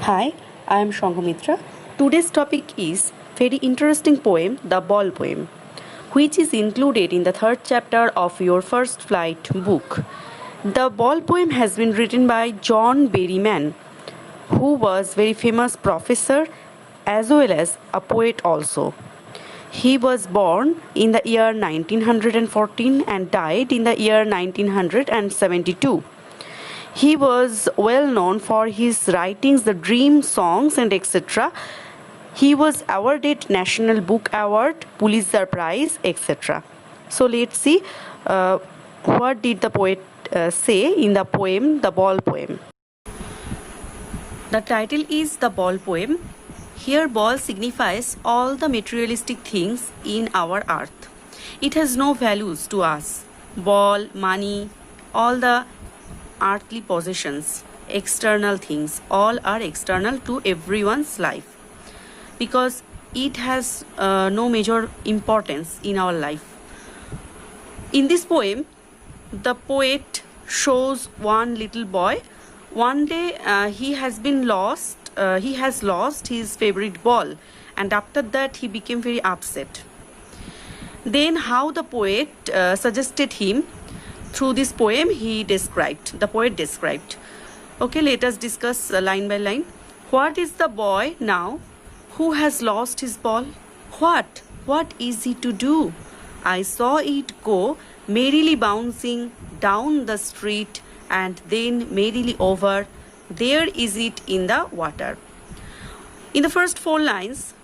Hi, I am Shanghamitra. Today's topic is very interesting poem, The Ball Poem, which is included in the third chapter of your First Flight book. The Ball Poem has been written by John Berryman, who was very famous professor as well as a poet also. He was born in the year 1914 and died in the year 1972. He was well known for his writings, the dream songs, and etc. He was awarded National Book Award, Pulitzer Prize, etc. So let's see what did the poet say in the poem, The Ball Poem. The title is The Ball Poem. Here ball signifies all the materialistic things in our earth. It has no values to us. Ball, money, all the earthly possessions, external things, all are external to everyone's life because it has no major importance in our life. In this poem, the poet shows one little boy. One day he has lost his favorite ball, and after that he became very upset. Then how the poet suggested him through this poem the poet described. Okay, let us discuss line by line. What is the boy now who has lost his ball? What is he to do? I saw it go merrily bouncing down the street and then merrily over. There is it in the water. In the first 4 lines,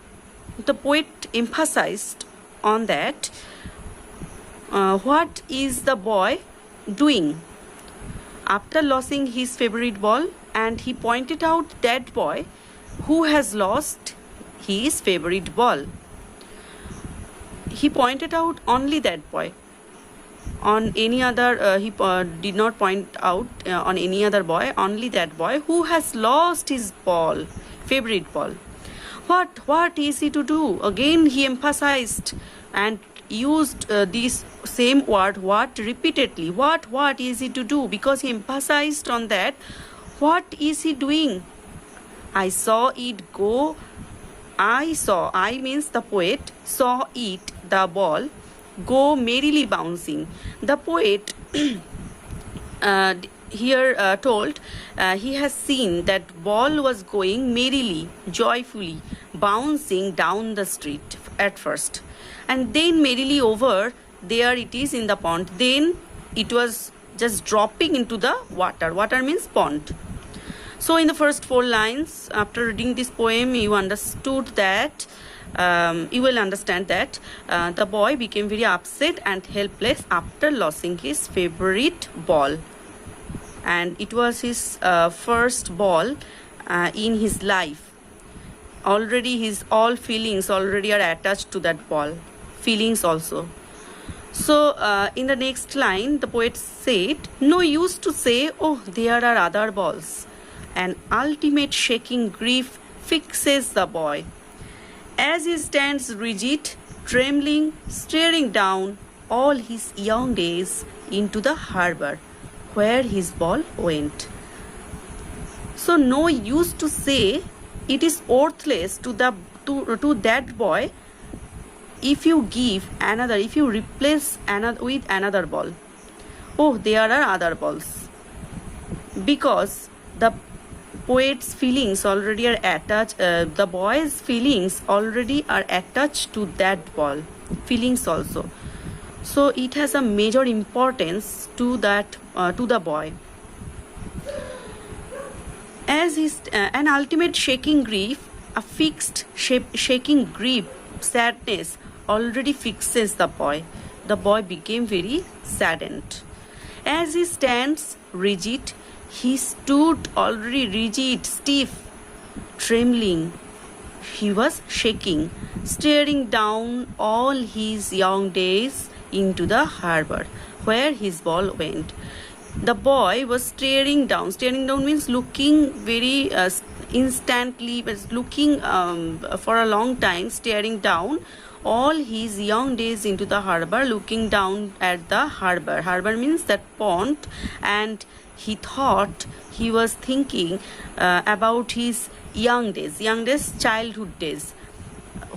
the poet emphasized on that what is the boy doing after losing his favorite ball, and he pointed out that boy who has lost his favorite ball. He pointed out only that boy. On any other, he did not point out on any other boy, only that boy who has lost his ball, favorite ball. What is he to do? Again, he emphasized and used this same word what repeatedly. What is he to do? Because he emphasized on that. What is he doing? I saw it go. I means the poet saw it, the ball, go merrily bouncing. The poet here told he has seen that ball was going merrily, joyfully, bouncing down the street at first, and then merrily over. There it is in the pond. Then it was just dropping into the water. Water means pond. So in the first 4 lines, after reading this poem, you understood that you will understand that the boy became very upset and helpless after losing his favorite ball, and it was his first ball in his life. Already his all feelings already are attached to that ball, feelings also. So in the next line, the poet said, no use to say, oh, there are other balls. An ultimate shaking grief fixes the boy. As he stands rigid, trembling, staring down all his young days into the harbor where his ball went. So no use to say, it is worthless to that boy if you replace another with another ball. Oh, there are other balls. Because the poet's feelings already are attached, the boy's feelings already are attached to that ball, feelings also. So it has a major importance to the boy. As is an ultimate shaking grief, a fixed shaking grief, sadness already fixes the boy. The boy became very saddened. As he stands rigid, he stood already rigid, stiff, trembling. He was shaking, staring down all his young days into the harbor where his ball went. The boy was staring down. Staring down means looking very instantly, but looking for a long time, staring down all his young days into the harbor, looking down at the harbor. Harbor means that pond, and he was thinking about his young days, childhood days,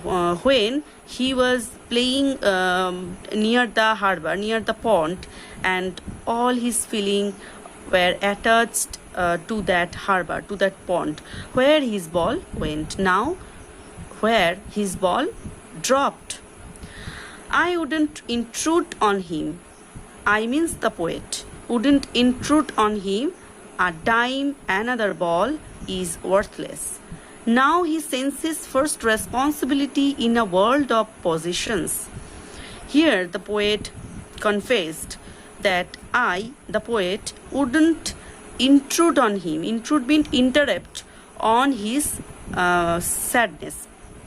when he was playing near the harbor, near the pond, and all his feelings were attached to that harbor, to that pond, where his ball went. Now, where his ball dropped. I wouldn't intrude on him. I means the poet wouldn't intrude on him. A dime, another ball is worthless. Now he senses first responsibility in a world of possessions. Here the poet confessed that I, the poet, wouldn't intrude on him. Intrude means interrupt on his sadness.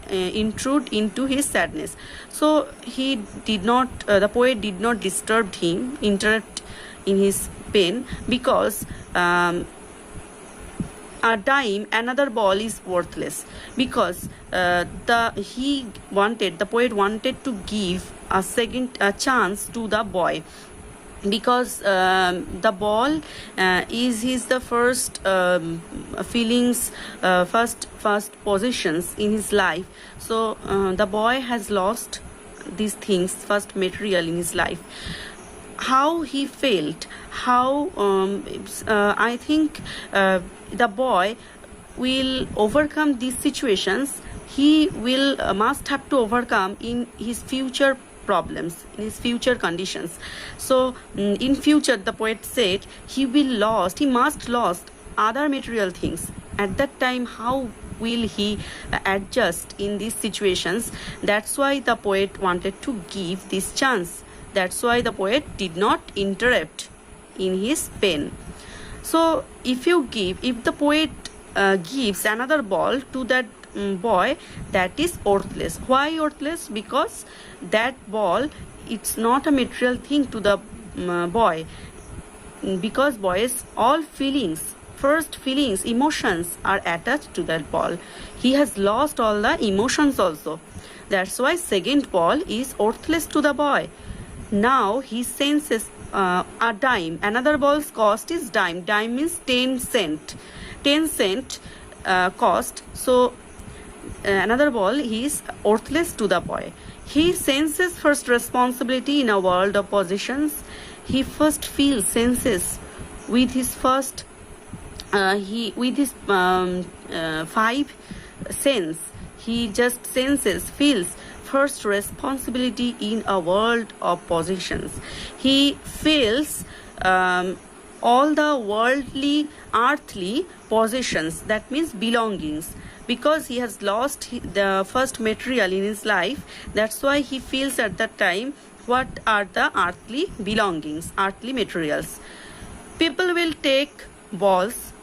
Intrude into his sadness. So he did not, the poet did not disturb him, interrupt in his pain, because a dime, another ball is worthless, because the poet wanted to give a second chance to the boy, because the ball is his the first feelings, first positions in his life. So the boy has lost these things, first material in his life. How he felt, how I think the boy will overcome these situations. He will must have to overcome in his future problems, in his future conditions. So in future, the poet said, he must lost other material things. At that time, how will he adjust in these situations? That's why the poet wanted to give this chance. That's why the poet did not interrupt in his pen. So if the poet gives another ball to that boy, that is worthless. Why worthless? Because that ball, it's not a material thing to the boy, because boys all feelings, first feelings, emotions are attached to that ball. He has lost all the emotions also. That's why second ball is worthless to the boy. Now he senses a dime, another ball's cost is dime. Dime means 10 cent. 10 cent cost. So another ball is worthless to the boy. He senses first responsibility in a world of possessions. He first feels, senses with his first with his 5 sense. He just senses, feels first responsibility in a world of possessions. He feels all the worldly, earthly possessions, that means belongings, because he has lost the first material in his life. That's why he feels at that time what are the earthly belongings, earthly materials. People will take balls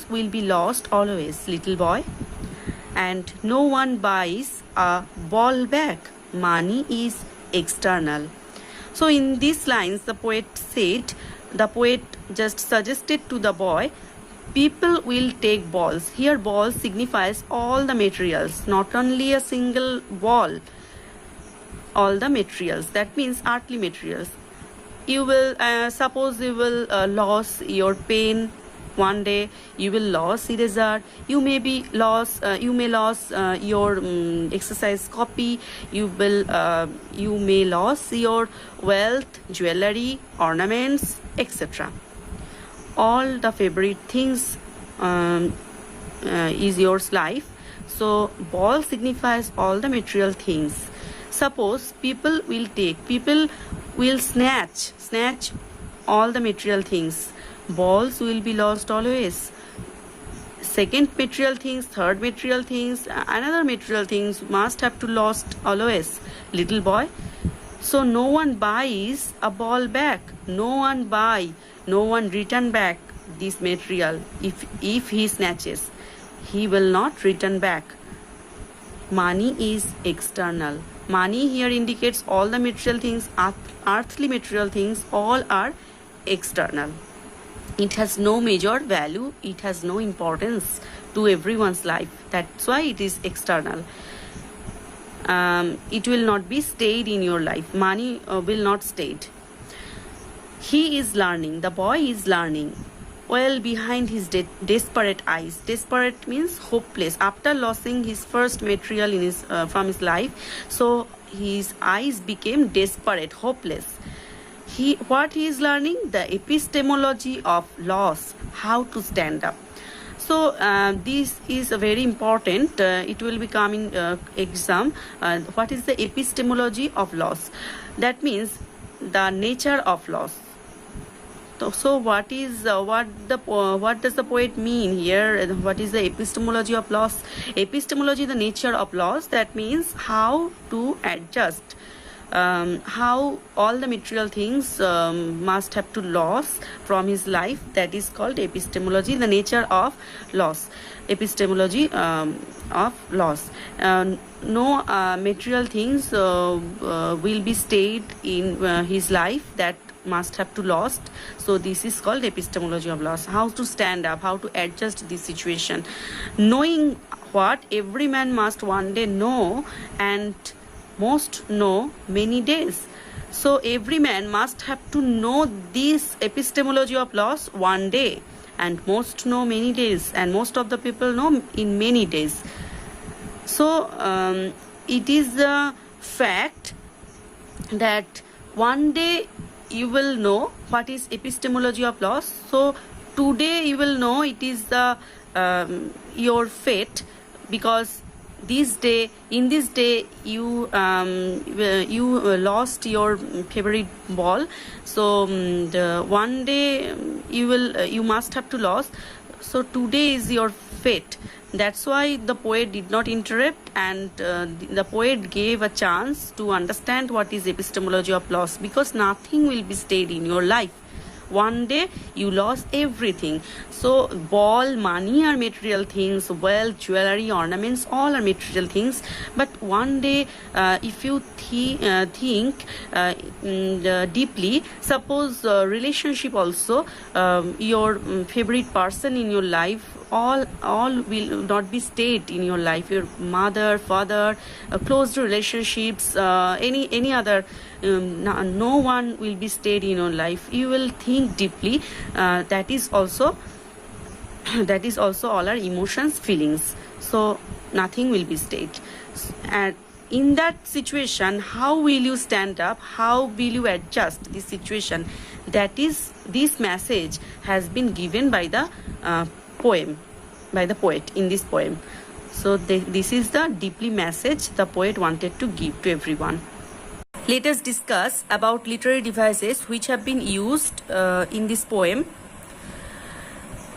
will be lost always, little boy, and no one buys a ball back. Money is external. So in these lines, the poet just suggested to the boy, people will take balls. Here ball signifies all the materials, not only a single ball, all the materials. That means earthly materials. You will suppose you will lose your pen. One day you will lose eraser. You may lose your exercise copy. You may lose your wealth, jewelry, ornaments, etc. All the favorite things is yours life. So ball signifies all the material things. Suppose people will snatch all the material things. Balls will be lost always. Second material things, third material things, another material things must have to lost always, little boy. So no one buys a ball back. No one return back this material. If he snatches, he will not return back. Money is external. Money here indicates all the material things, earthly material things, all are external. It has no major value, it has no importance to everyone's life. That's why it is external. It will not be stayed in your life. Money will not stay. He is learning, the boy is learning. well behind his desperate eyes. Desperate means hopeless. After losing his first material in his from his life, so his eyes became desperate, hopeless. What he is learning? The epistemology of loss, how to stand up. So this is very important. It will be coming exam. What is the epistemology of loss? That means the nature of loss. So what does the poet mean here? What is the epistemology of loss? Epistemology, the nature of loss. That means how to adjust. How all the material things must have to loss from his life. That is called epistemology, the nature of loss. Epistemology of loss. No material things will be stayed in his life, that must have to lost. So this is called epistemology of loss. How to stand up, how to adjust this situation, knowing what every man must one day know, and most know many days. So every man must have to know this epistemology of loss one day, and most know many days, and most of the people know in many days. So it is the fact that one day you will know what is epistemology of loss. So today you will know it is the your fate, because in this day you lost your favorite ball. So the one day you must have to lose. So today is your fate. That's why the poet did not interrupt, and the poet gave a chance to understand what is epistemology of loss, because nothing will be stayed in your life. One day you lost everything. So ball, money are material things, wealth, jewelry, ornaments, all are material things. But one day if you think deeply, suppose relationship also, your favorite person in your life, all will not be stayed in your life. Your mother, father, close relationships, any other, no one will be stayed in your life. You will think deeply. That is also all our emotions, feelings. So nothing will be stayed. And in that situation, how will you stand up? How will you adjust this situation? That is, this message has been given by the poem, by the poet in this poem. So this is the deeply message the poet wanted to give to everyone. Let us discuss about literary devices which have been used in this poem.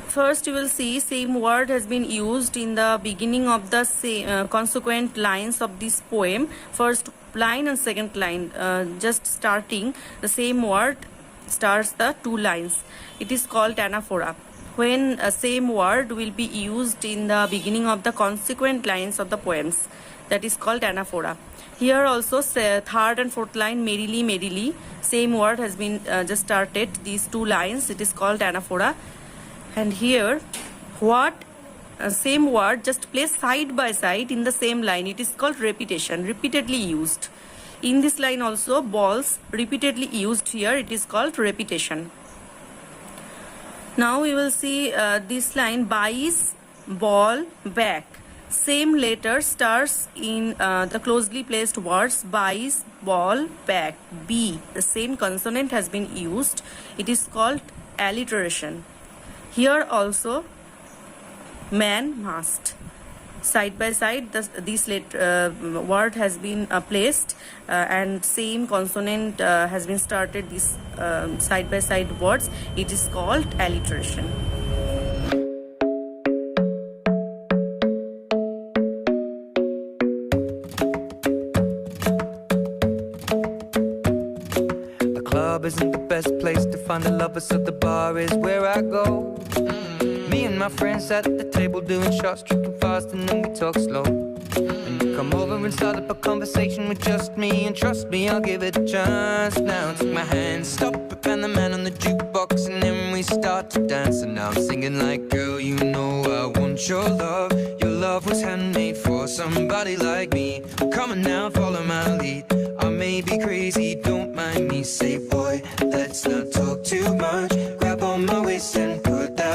First, you will see same word has been used in the beginning of the consequent lines of this poem. First line and second line, just starting, the same word starts the two lines. It is called anaphora. When a same word will be used in the beginning of the consequent lines of the poems, that is called anaphora. Here also, third and fourth line, merrily, merrily, same word has been just started these two lines. It is called anaphora. And here, same word just placed side by side in the same line. It is called repetition, repeatedly used. In this line also, balls repeatedly used here. It is called repetition. Now we will see this line, buys, ball, back. Same letter starts in the closely placed words, buys, ball, back. B, the same consonant has been used. It is called alliteration. Here also, man, must. Side by side, this word has been placed and same consonant has been started, this side by side words. It is called alliteration. The club isn't the best place to find a lover, so the bar is where I go. Me and my friends at the table doing shots, tripping fast, and then we talk slow. And you come over and start up a conversation with just me, and trust me, I'll give it a chance. Now take my hand, stop it, and the man on the jukebox, and then we start to dance. And now I'm singing like, girl, you know I want your love. Your love was handmade for somebody like me. Come on now, follow my lead. I may be crazy, don't mind me. Say, boy, let's not talk too much. Grab on my waist and put that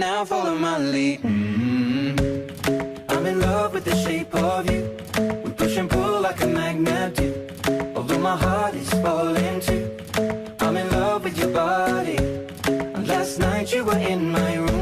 now, follow my lead. I'm in love with the shape of you. We push and pull like a magnet do. Although my heart is falling too. I'm in love with your body. And last night you were in my